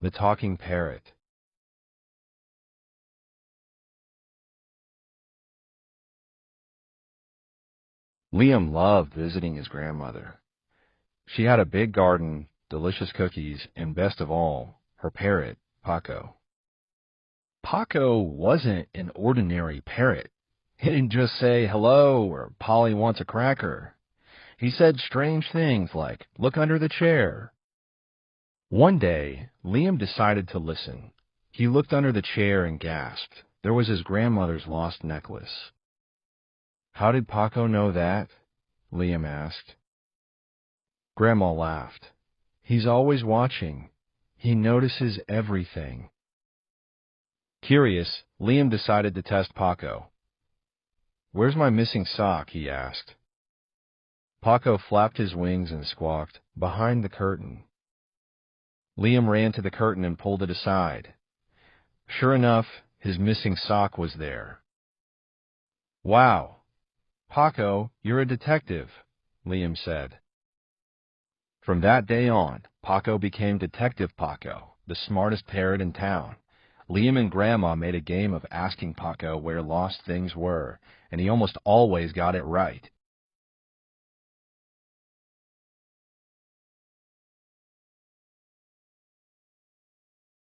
The Talking Parrot. Liam loved visiting his grandmother. She had a big garden, delicious cookies, and best of all, her parrot, Paco. Paco wasn't an ordinary parrot. He didn't just say hello or Polly wants a cracker. He said strange things like, look under the chair. One day, Liam decided to listen. He looked under the chair and gasped. There was his grandmother's lost necklace. How did Paco know that? Liam asked. Grandma laughed. He's always watching. He notices everything. Curious, Liam decided to test Paco. Where's my missing sock? He asked. Paco flapped his wings and squawked, behind the curtain. Liam ran to the curtain and pulled it aside. Sure enough, his missing sock was there. Wow! Paco, you're a detective, Liam said. From that day on, Paco became Detective Paco, the smartest parrot in town. Liam and Grandma made a game of asking Paco where lost things were, and he almost always got it right.